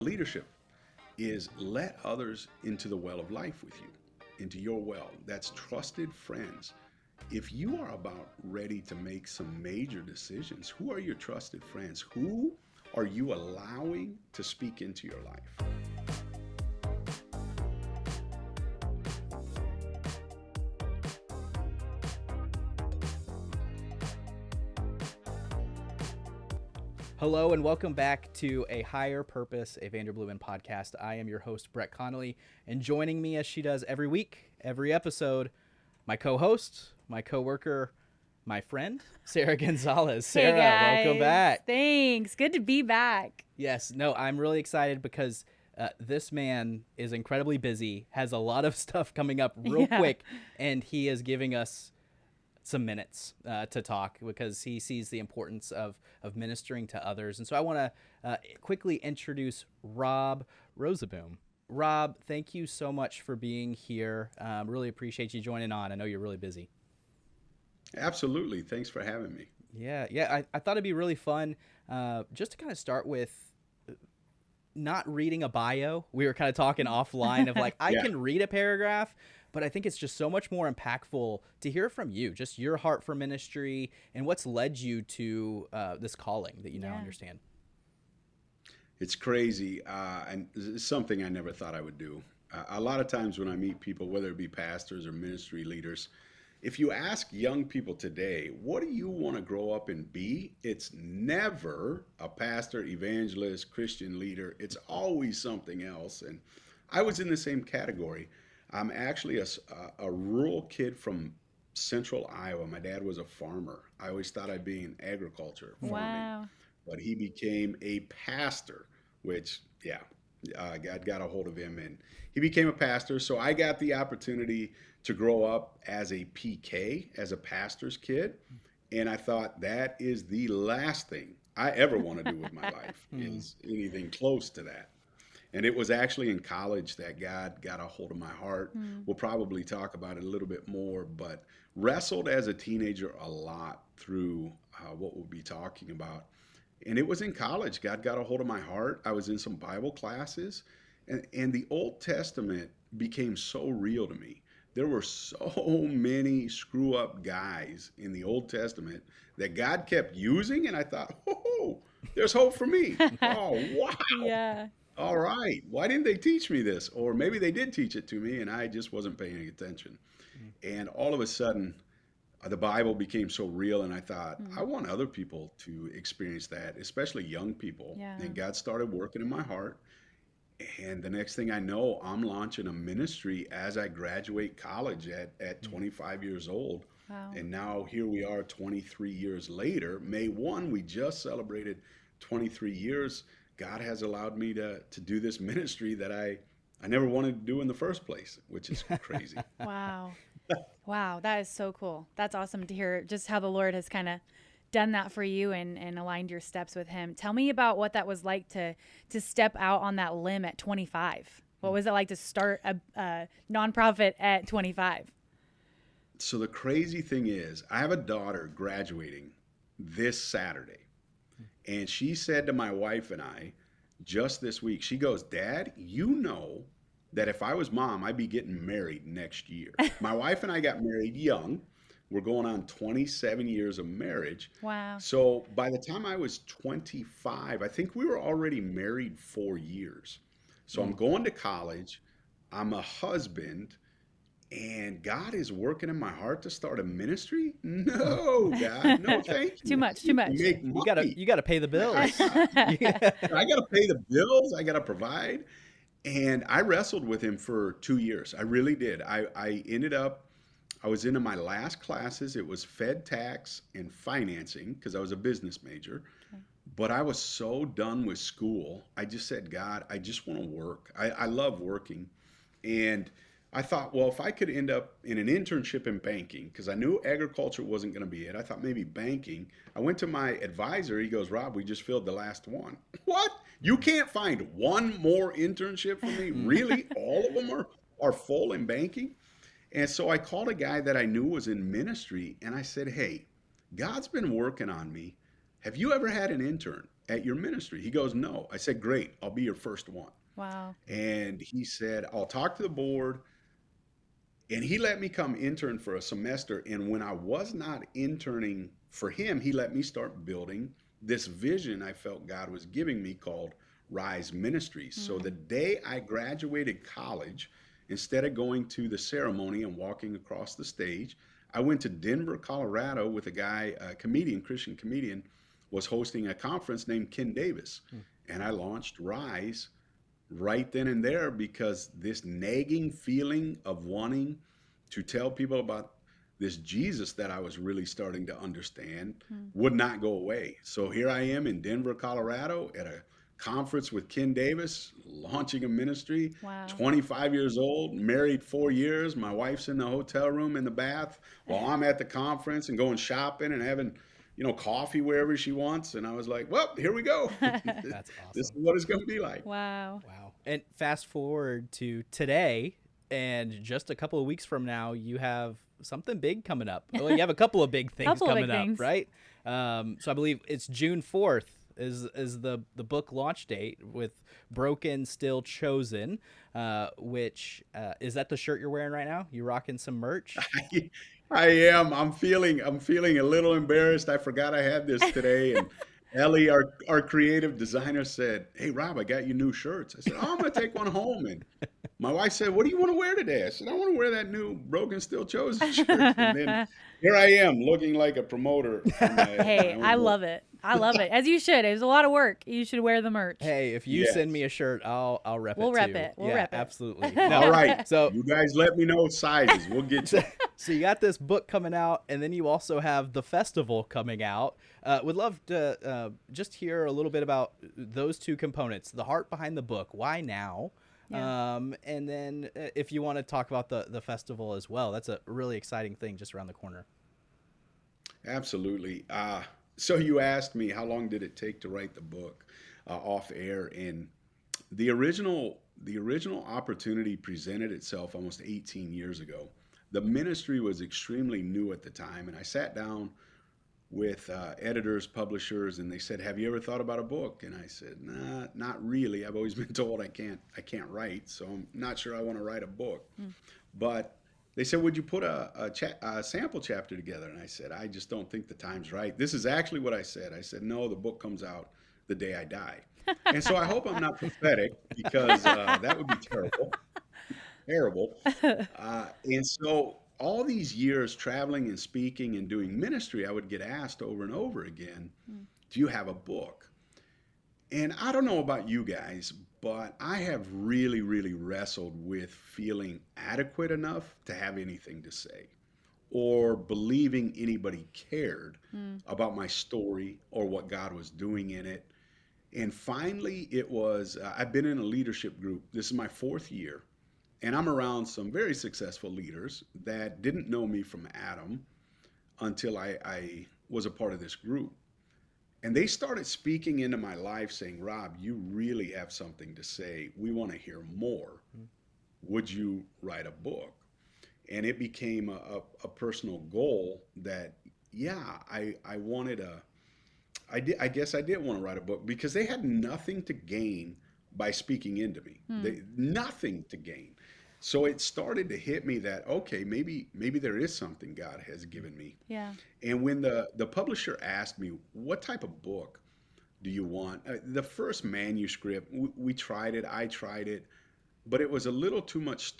Leadership is let others into the well of life with you, into your well. That's trusted friends. If you are about ready to make some major decisions, who are your trusted friends? Who are you allowing to speak into your life? Hello and welcome back to A Higher Purpose, a Vanderbloemen podcast. I am your host, Brett Connolly, and joining me as she does every week, every episode, my co-host, my co-worker, my friend, Sarah Gonzales. Sarah, hey welcome back. Thanks. Good to be back. Yes, no, I'm really excited because this man is incredibly busy, has a lot of stuff coming up real quick, and he is giving us some minutes to talk because he sees the importance of ministering to others. And so I want to quickly introduce Rob Roozeboom. Rob, thank you so much for being here. Really appreciate you joining on. I know you're really busy. Absolutely. Thanks for having me. Yeah. I thought it'd be really fun just to kind of start with not reading a bio. We were kind of talking offline of like, I can read a paragraph, but I think it's just so much more impactful to hear from you, just your heart for ministry and what's led you to this calling that you now understand. It's crazy, and it's something I never thought I would do. A lot of times when I meet people, whether it be pastors or ministry leaders, if you ask young people today, what do you want to grow up and be? It's never a pastor, evangelist, Christian leader. It's always something else. And I was in the same category. I'm actually a rural kid from central Iowa. My dad was a farmer. I always thought I'd be in agriculture, farming. Wow. But he became a pastor, which, God got a hold of him and he became a pastor. So I got the opportunity to grow up as a PK, as a pastor's kid. And I thought that is the last thing I ever want to do with my life is anything close to that. And it was actually in college that God got a hold of my heart. We'll probably talk about it a little bit more, but wrestled as a teenager a lot through what we'll be talking about. And it was in college. God got a hold of my heart. I was in some Bible classes, and the Old Testament became so real to me. There were so many screw up guys in the Old Testament that God kept using, and I thought, oh, there's hope for me. Oh, wow. Yeah. All right. Why didn't they teach me this? Or maybe they did teach it to me and I just wasn't paying attention. And all of a sudden, the Bible became so real. And I thought, I want other people to experience that, especially young people. Yeah. And God started working in my heart. And the next thing I know, I'm launching a ministry as I graduate college at 25 years old. Wow. And now here we are 23 years later. May 1, we just celebrated 23 years. God has allowed me to do this ministry that I never wanted to do in the first place, which is crazy. Wow. Wow. That is so cool. That's awesome to hear just how the Lord has kind of done that for you and aligned your steps with him. Tell me about what that was like to step out on that limb at 25. What was it like to start a nonprofit at 25? So the crazy thing is, I have a daughter graduating this Saturday. And she said to my wife and I just this week, she goes, Dad, you know that if I was mom, I'd be getting married next year. My wife and I got married young. We're going on 27 years of marriage. Wow. So by the time I was 25, I think we were already married 4 years. So I'm going to college. I'm a husband. And God is working in my heart to start a ministry? No, God, no, thank you. Too much. You gotta pay the bills. I gotta pay the bills. I gotta provide. And I wrestled with him for 2 years. I really did. I ended up, I was into my last classes. It was Fed tax and financing because I was a business major. Okay. But I was so done with school. I just said, God, I just want to work. I love working. And I thought, well, if I could end up in an internship in banking, because I knew agriculture wasn't going to be it. I thought maybe banking. I went to my advisor. He goes, Rob, we just filled the last one. What? You can't find one more internship for me? Really? All of them are full in banking? And so I called a guy that I knew was in ministry, and I said, hey, God's been working on me. Have you ever had an intern? at your ministry? He goes, no. I said, great, I'll be your first one. Wow. And he said, I'll talk to the board. And he let me come intern for a semester. And when I was not interning for him, he let me start building this vision I felt God was giving me called Rise Ministries. So the day I graduated college, instead of going to the ceremony and walking across the stage, I went to Denver, Colorado with a guy, a comedian, Christian comedian, was hosting a conference named Ken Davis. And I launched Rise right then and there, because this nagging feeling of wanting to tell people about this Jesus that I was really starting to understand would not go away. So here I am in Denver, Colorado at a conference with Ken Davis, launching a ministry. Wow. 25 years old, married 4 years. My wife's in the hotel room in the bath while I'm at the conference and going shopping and having, coffee wherever she wants. And I was like, well, here we go. That's awesome. This is what it's going to be like. Wow. Wow. And fast forward to today, and just a couple of weeks from now, you have something big coming up. Well, you have a couple of big things Couple of coming big up, things. right? So I believe it's June 4th is the book launch date with Broken Still Chosen, which is that the shirt you're wearing right now? You rocking some merch? I am. I'm feeling a little embarrassed. I forgot I had this today. And Ellie, our creative designer, said, hey, Rob, I got you new shirts. I said, oh, I'm going to take one home. And my wife said, what do you want to wear today? I said, I want to wear that new Broken Still Chosen shirt. And then here I am looking like a promoter. Hey, I love it. I love it. As you should. It was a lot of work. You should wear the merch. Hey, if you Yes. send me a shirt, I'll rep it. We'll rep too. it. We'll Yeah, rep it. absolutely. All right. So You guys let me know sizes. We'll get you. So you got this book coming out, and then you also have the festival coming out. Would love to just hear a little bit about those two components, the heart behind the book. Why now? Yeah. And then if you want to talk about the festival as well, that's a really exciting thing just around the corner. Absolutely. So you asked me how long did it take to write the book off air, and the original opportunity presented itself almost 18 years ago. The ministry was extremely new at the time, and I sat down with editors, publishers, and they said, "Have you ever thought about a book?" And I said, "Nah, not really. I've always been told I can't write, so I'm not sure I want to write a book." But they said, would you put a sample chapter together? And I said, I just don't think the time's right. This is actually what I said. I said, no, the book comes out the day I die. And so I hope I'm not prophetic, because that would be terrible. Terrible. And so all these years traveling and speaking and doing ministry, I would get asked over and over again, do you have a book? And I don't know about you guys, but I have really, really wrestled with feeling adequate enough to have anything to say, or believing anybody cared about my story or what God was doing in it. And finally, it was, I've been in a leadership group. This is my 4th year, and I'm around some very successful leaders that didn't know me from Adam until I was a part of this group. And they started speaking into my life saying, Rob, you really have something to say. We want to hear more. Would you write a book? And it became a personal goal that, yeah, I wanted I guess I did want to write a book, because they had nothing to gain by speaking into me. Nothing to gain. So it started to hit me that, okay, maybe there is something God has given me. Yeah. And when the publisher asked me, what type of book do you want? The first manuscript, we tried it, I tried it, but it was a little too much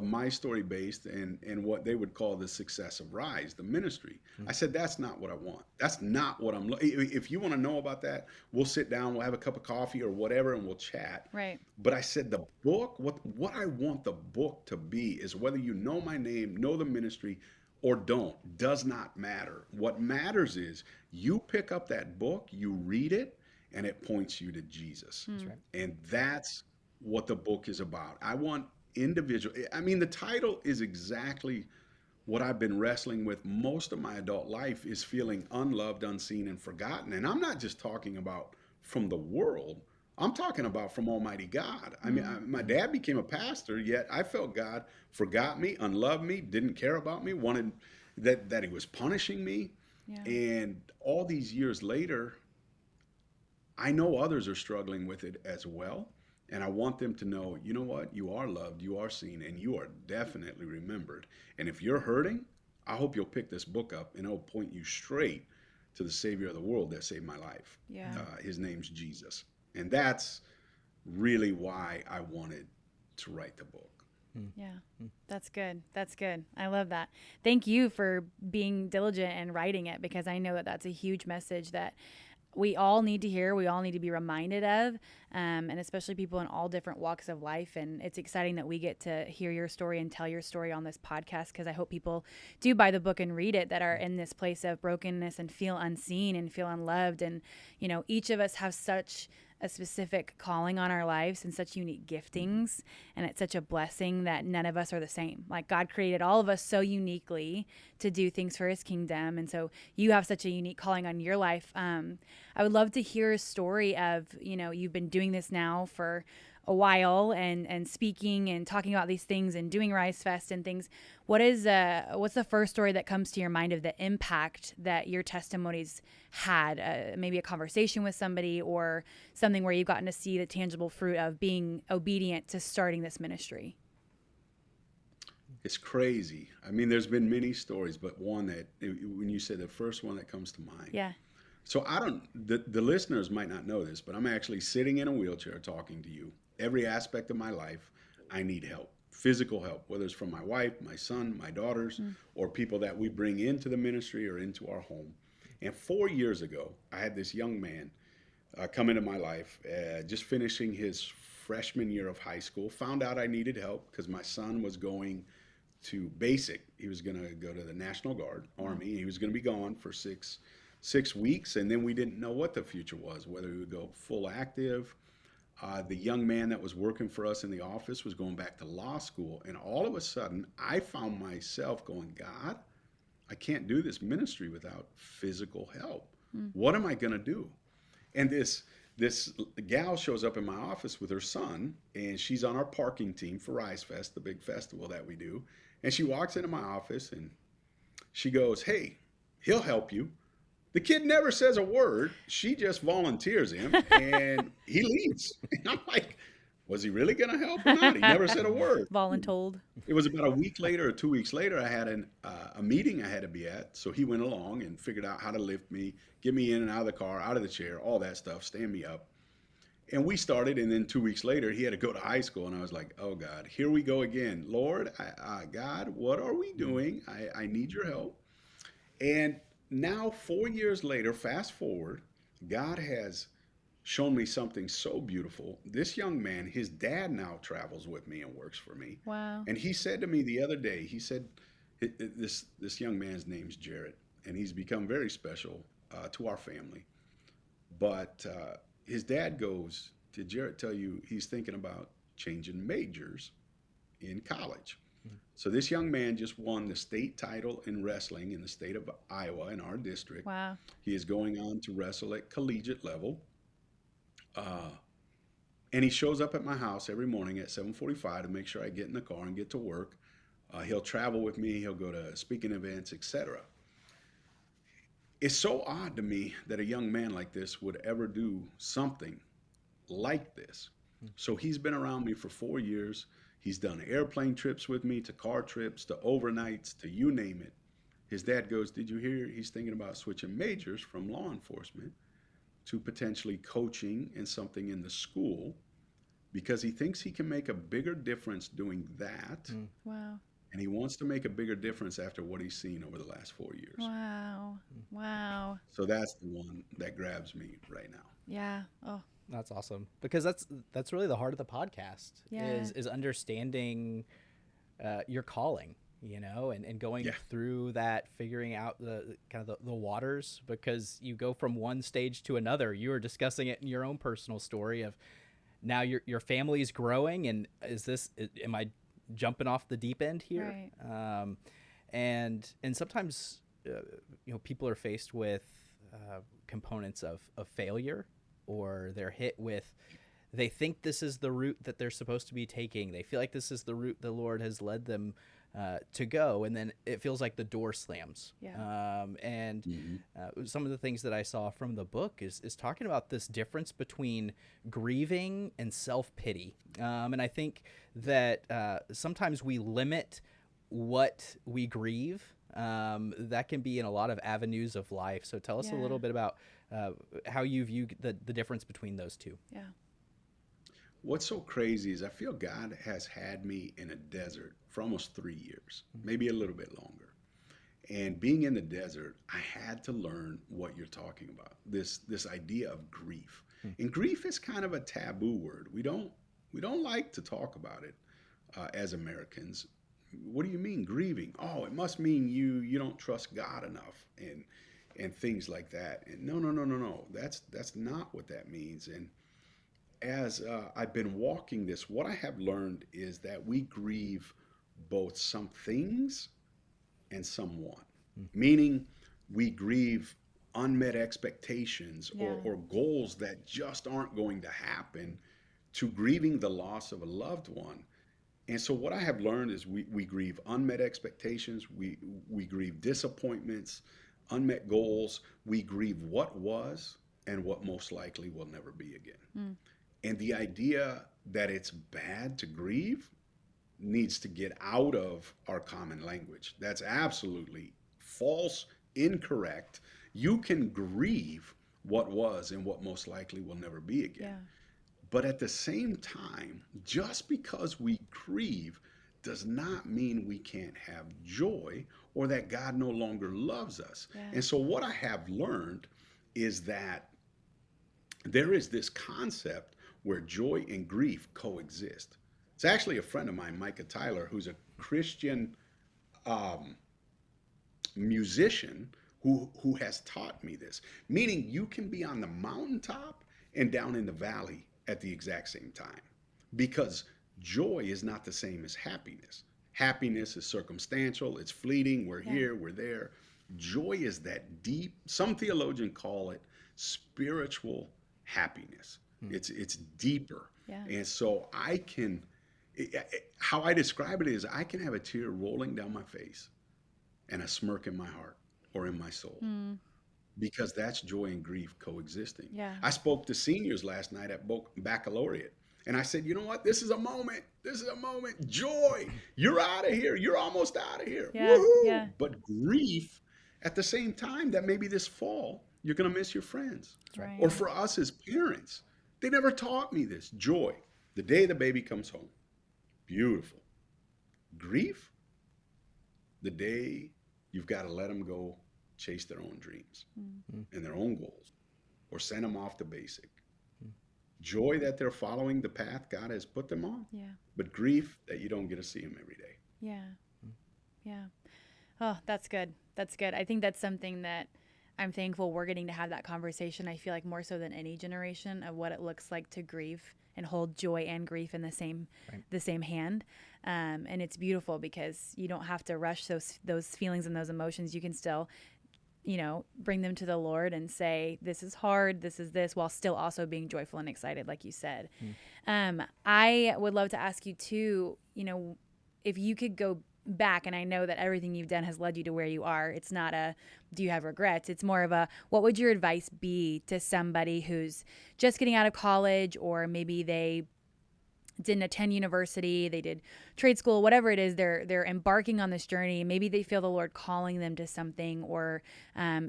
my story based and what they would call the success of Rise, the ministry. I said, that's not what I want. That's not what I'm if you want to know about that, we'll sit down, we'll have a cup of coffee or whatever, and we'll chat. Right. But I said, the book, what I want the book to be is whether you know my name, know the ministry, or don't, does not matter. What matters is you pick up that book, you read it, and it points you to Jesus. That's right. And that's what the book is about. I want the title is exactly what I've been wrestling with most of my adult life, is feeling unloved, unseen, and forgotten. And I'm not just talking about from the world. I'm talking about from Almighty God. I mean, my dad became a pastor, yet I felt God forgot me, unloved me, didn't care about me, wanted that he was punishing me. Yeah. And all these years later, I know others are struggling with it as well. And I want them to know, you know what? You are loved, you are seen, and you are definitely remembered. And if you're hurting, I hope you'll pick this book up and it'll point you straight to the Savior of the world that saved my life. Yeah. His name's Jesus. And that's really why I wanted to write the book. Yeah, that's good. That's good. I love that. Thank you for being diligent and writing it, because I know that that's a huge message that we all need to hear. We all need to be reminded of, and especially people in all different walks of life. And it's exciting that we get to hear your story and tell your story on this podcast, because I hope people do buy the book and read it that are in this place of brokenness and feel unseen and feel unloved. And, you know, each of us have such a specific calling on our lives and such unique giftings. And it's such a blessing that none of us are the same. Like, God created all of us so uniquely to do things for his kingdom. And so you have such a unique calling on your life. I would love to hear a story of, you know, you've been doing this now for a while and speaking and talking about these things and doing Rise Fest and things. What's the first story that comes to your mind of the impact that your testimonies had? Maybe a conversation with somebody or something where you've gotten to see the tangible fruit of being obedient to starting this ministry. It's crazy. I mean, there's been many stories, but one that, when you said the first one that comes to mind. Yeah. So the listeners might not know this, but I'm actually sitting in a wheelchair talking to you. Every aspect of my life, I need help, physical help, whether it's from my wife, my son, my daughters, or people that we bring into the ministry or into our home. And 4 years ago, I had this young man come into my life, just finishing his freshman year of high school, found out I needed help because my son was going to basic. He was going to go to the National Guard, Army. He was going to be gone for six weeks, and then we didn't know what the future was, whether he would go full active. The young man that was working for us in the office was going back to law school, and all of a sudden, I found myself going, God, I can't do this ministry without physical help. What am I going to do? And this gal shows up in my office with her son, and she's on our parking team for Rise Fest, the big festival that we do. And she walks into my office, and she goes, hey, he'll help you. The kid never says a word. She just volunteers him, and he leaves. And I'm like, was he really going to help or not? He never said a word. Voluntold. It was about a week later or 2 weeks later, I had a meeting I had to be at. So he went along and figured out how to lift me, get me in and out of the car, out of the chair, all that stuff, stand me up. And we started, and then 2 weeks later, he had to go to high school. And I was like, oh, God, here we go again. Lord, God, what are we doing? I need your help. And now, 4 years later, fast forward, God has shown me something so beautiful. This young man, his dad now travels with me and works for me. Wow. And he said to me the other day, he said, this young man's name's Jared, and he's become very special to our family. But his dad goes, did Jared tell you he's thinking about changing majors in college? So this young man just won the state title in wrestling in the state of Iowa in our district. Wow. He is going on to wrestle at collegiate level. And he shows up at my house every morning at 7:45 to make sure I get in the car and get to work. He'll travel with me. He'll go to speaking events, etc. It's so odd to me that a young man like this would ever do something like this. So he's been around me for 4 years. He's done airplane trips with me, to car trips, to overnights, to you name it. His dad goes, did you hear he's thinking about switching majors from law enforcement to potentially coaching and something in the school because he thinks he can make a bigger difference doing that. Wow. And he wants to make a bigger difference after what he's seen over the last 4 years. Wow. Wow. So that's the one that grabs me right now. Yeah. Oh. That's awesome, because that's really the heart of the podcast. Yeah. is understanding your calling, you know, and going through that, figuring out the kind of the waters, because you go from one stage to another. You were discussing it in your own personal story of now your family's growing, and am I jumping off the deep end here? Right. And sometimes people are faced with components of failure, or they're hit with, they think this is the route that they're supposed to be taking. They feel like this is the route the Lord has led them to go, and then it feels like the door slams. Yeah. And Mm-hmm. some of the things that I saw from the book is talking about this difference between grieving and self-pity. And I think that sometimes we limit what we grieve. That can be in a lot of avenues of life. So tell us a Yeah. little bit about how you view the difference between those two. Yeah. What's so crazy is I feel God has had me in a desert for almost 3 years, maybe a little bit longer. And being in the desert, I had to learn what you're talking about. This idea of grief. And grief is kind of a taboo word. We don't like to talk about it as Americans. What do you mean grieving? Oh, it must mean you don't trust God enough and things like that. And no. That's not what that means. And as I've been walking this, what I have learned is that we grieve both some things and someone, meaning we grieve unmet expectations Yeah. or goals that just aren't going to happen, to grieving the loss of a loved one. And so what I have learned is we grieve unmet expectations, we grieve disappointments, unmet goals, we grieve what was and what most likely will never be again. And the idea that it's bad to grieve needs to get out of our common language. That's absolutely false, incorrect. You can grieve what was and what most likely will never be again. Yeah. But at the same time, just because we grieve does not mean we can't have joy or that God no longer loves us. Yeah. And so what I have learned is that there is this concept where joy and grief coexist. It's actually a friend of mine, Micah Tyler, who's a Christian musician who has taught me this. Meaning you can be on the mountaintop and down in the valley at the exact same time, because joy is not the same as happiness. Happiness is circumstantial, it's fleeting, we're Yeah. here, we're there. Joy is that deep, some theologians call it spiritual happiness. It's deeper. Yeah. And so how I describe it is I can have a tear rolling down my face and a smirk in my heart or in my soul, because that's joy and grief coexisting. Yeah. I spoke to seniors last night at baccalaureate, and I said, you know what? This is a moment. This is a moment. Joy. You're out of here. You're almost out of here. Yeah, Woohoo! yeah. But grief, at the same time, that maybe this fall, you're going to miss your friends. Right. Or for us as parents, they never taught me this. Joy, the day the baby comes home. Beautiful. Grief, the day you've got to let them go chase their own dreams and their own goals, or send them off to basic. Joy that they're following the path God has put them on, Yeah. but grief that you don't get to see them every day. Yeah. Yeah. Oh, that's good. That's good. I think that's something that I'm thankful we're getting to have that conversation. I feel like more so than any generation, of what it looks like to grieve and hold joy and grief in the same hand. And it's beautiful because you don't have to rush those feelings and those emotions. You can still, bring them to the Lord and say, this is hard, this is this, while still also being joyful and excited, like you said. I would love to ask you too, if you could go back, and I know that everything you've done has led you to where you are. It's not a, do you have regrets? It's more of a, what would your advice be to somebody who's just getting out of college, or maybe they didn't attend university, they did trade school, whatever it is, they're embarking on this journey. Maybe they feel the Lord calling them to something, or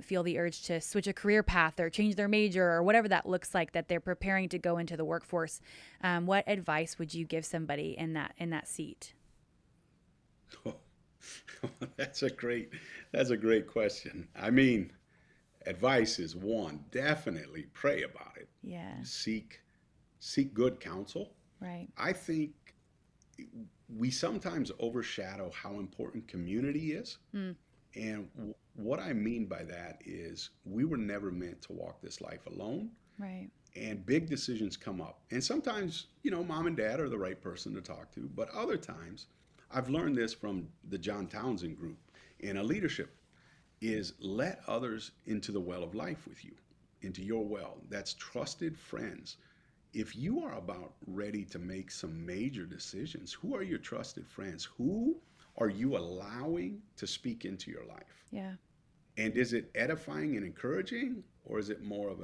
feel the urge to switch a career path or change their major, or whatever that looks like, that they're preparing to go into the workforce. What advice would you give somebody in that seat? Oh, that's a great question. I mean, advice is one, definitely pray about it. Yeah. Seek good counsel. Right. I think we sometimes overshadow how important community is. And what I mean by that is we were never meant to walk this life alone. Right. And big decisions come up. And sometimes, mom and dad are the right person to talk to. But other times, I've learned this from the John Townsend group in a leadership, is let others into the well of life with you, into your well. That's trusted friends. If you are about ready to make some major decisions, who are your trusted friends? Who are you allowing to speak into your life? Yeah. And is it edifying and encouraging, or is it more of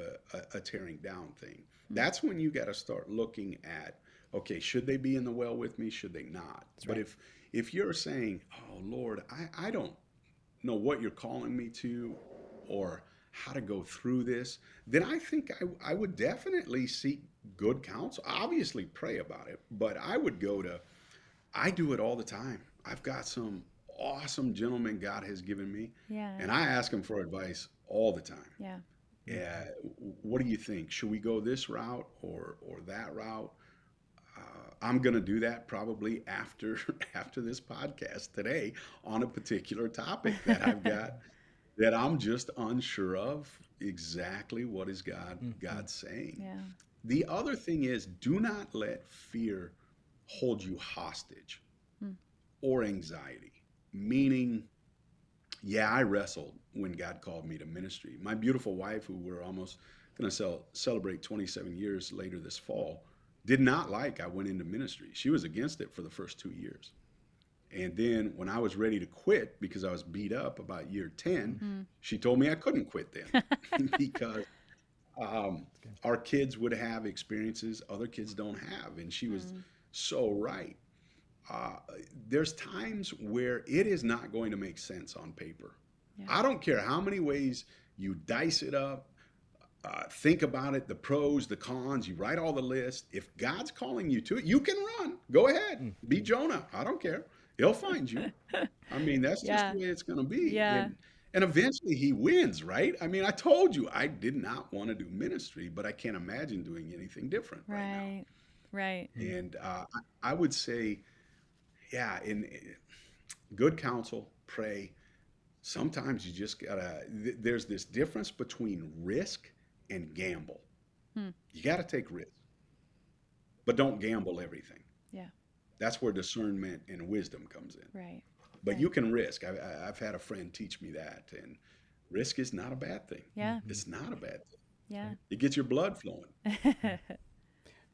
a tearing down thing? That's when you got to start looking at, okay, should they be in the well with me? Should they not? That's But right. if you're saying, oh Lord, I don't know what you're calling me to or how to go through this, then I think I would definitely seek good counsel. Obviously pray about it, but I do it all the time. I've got some awesome gentlemen God has given me, Yeah. and I ask them for advice all the time. Yeah. Yeah, what do you think? Should we go this route or that route? I'm going to do that probably after after this podcast today on a particular topic that I've got that I'm just unsure of exactly what is God saying. Yeah. The other thing is, do not let fear hold you hostage Mm. or anxiety. Meaning, yeah, I wrestled when God called me to ministry. My beautiful wife, who we're almost going to celebrate 27 years later this fall, did not like I went into ministry. She was against it for the first 2 years. And then when I was ready to quit because I was beat up about year 10, she told me I couldn't quit then because our kids would have experiences other kids don't have. And she was so right. Uh, there's times where it is not going to make sense on paper. Yeah. I don't care how many ways you dice it up, think about it, the pros, the cons, you write all the list. If God's calling you to it, you can run. Go ahead. Be Jonah. I don't care. He'll find you. I mean, that's just Yeah. the way it's going to be. Yeah. And eventually he wins, right? I mean, I told you I did not want to do ministry, but I can't imagine doing anything different right now. Right. Right. And I would say, yeah, in good counsel, pray. Sometimes you just gotta, there's this difference between risk and gamble. You gotta take risk, but don't gamble everything. Yeah. That's where discernment and wisdom comes in. Right. But Right. you can risk. I've had a friend teach me that, and risk is not a bad thing. Yeah. It's not a bad thing. Yeah. It gets your blood flowing.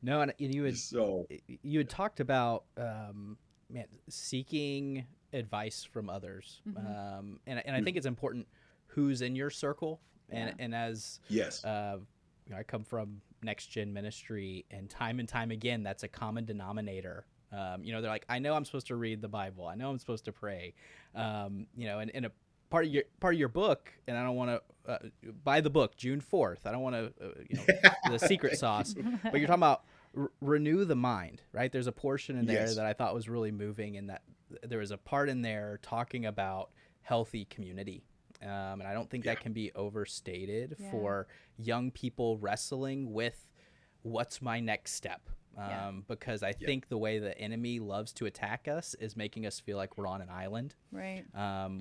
No, and So, you had talked about man, seeking advice from others, and I think it's important who's in your circle, and as yes. I come from next gen ministry, and time again, that's a common denominator. They're like, I know I'm supposed to read the Bible, I know I'm supposed to pray, and a part of your book, and I don't want to buy the book June 4th. I don't want to, the secret sauce, but you're talking about renew the mind, right? There's a portion in there Yes. that I thought was really moving, and that there was a part in there talking about healthy community. And I don't think that can be overstated for young people wrestling with what's my next step. Because I think the way the enemy loves to attack us is making us feel like we're on an island. Right.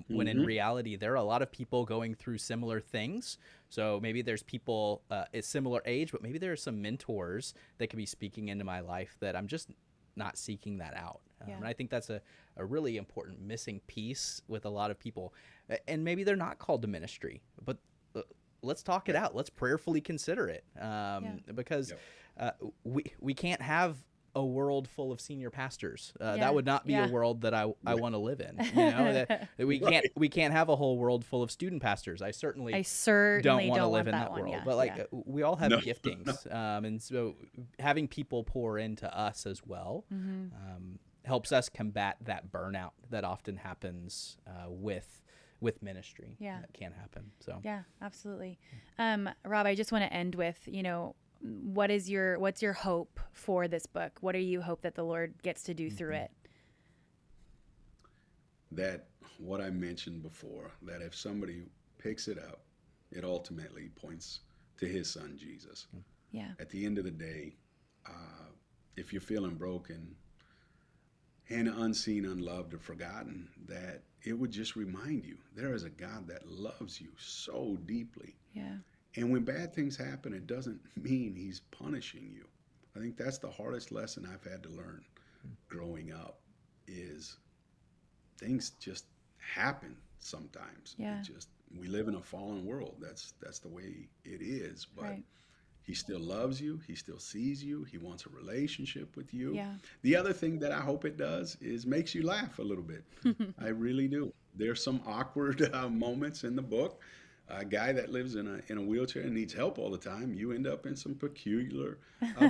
When in reality, there are a lot of people going through similar things. So maybe there's people at similar age, but maybe there are some mentors that could be speaking into my life that I'm just not seeking that out. And I think that's a really important missing piece with a lot of people. And maybe they're not called to ministry, but let's talk it out. Let's prayerfully consider it. Because we can't have a world full of senior pastors. That would not be a world that I want to live in. That we can't have a whole world full of student pastors. I certainly don't want to live in that world. But we all have giftings, and so having people pour into us as well helps us combat that burnout that often happens with ministry. That can happen. So yeah, absolutely. Rob, I just want to end with what's your hope for this book? What do you hope that the Lord gets to do through it? That what I mentioned before, that if somebody picks it up, it ultimately points to his son, Jesus. Yeah. At the end of the day, if you're feeling broken and unseen, unloved, or forgotten, that it would just remind you there is a God that loves you so deeply. Yeah. And when bad things happen, it doesn't mean he's punishing you. I think that's the hardest lesson I've had to learn growing up is things just happen sometimes. Yeah. We live in a fallen world. That's the way it is. But He still loves you. He still sees you. He wants a relationship with you. Yeah. The other thing that I hope it does is makes you laugh a little bit. I really do. There's some awkward moments in the book. A guy that lives in a wheelchair and needs help all the time, you end up in some peculiar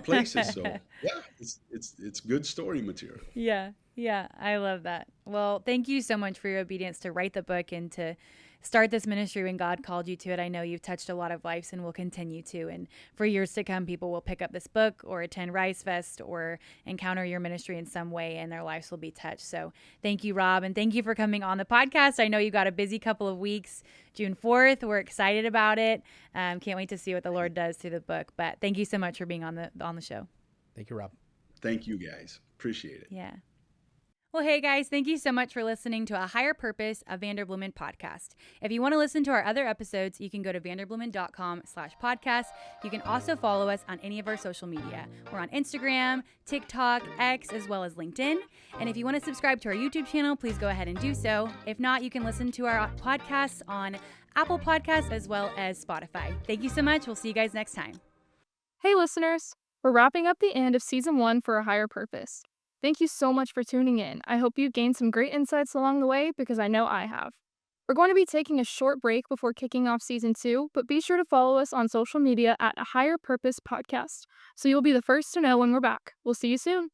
places. So yeah, it's good story material. Yeah, yeah, I love that. Well, thank you so much for your obedience to write the book and to start this ministry when God called you to it. I know you've touched a lot of lives and will continue to. And for years to come, people will pick up this book or attend Rise Fest or encounter your ministry in some way and their lives will be touched. So thank you, Rob. And thank you for coming on the podcast. I know you got a busy couple of weeks. June 4th, we're excited about it. Can't wait to see what the Lord does through the book. But thank you so much for being on the show. Thank you, Rob. Thank you guys. Appreciate it. Yeah. Well, hey guys, thank you so much for listening to A Higher Purpose, a Vanderbloemen podcast. If you want to listen to our other episodes, you can go to vanderbloemen.com/podcast. You can also follow us on any of our social media. We're on Instagram, TikTok, X, as well as LinkedIn. And if you want to subscribe to our YouTube channel, please go ahead and do so. If not, you can listen to our podcasts on Apple Podcasts as well as Spotify. Thank you so much. We'll see you guys next time. Hey listeners, we're wrapping up the end of season 1 for A Higher Purpose. Thank you so much for tuning in. I hope you've gained some great insights along the way because I know I have. We're going to be taking a short break before kicking off season 2, but be sure to follow us on social media at A Higher Purpose Podcast so you'll be the first to know when we're back. We'll see you soon.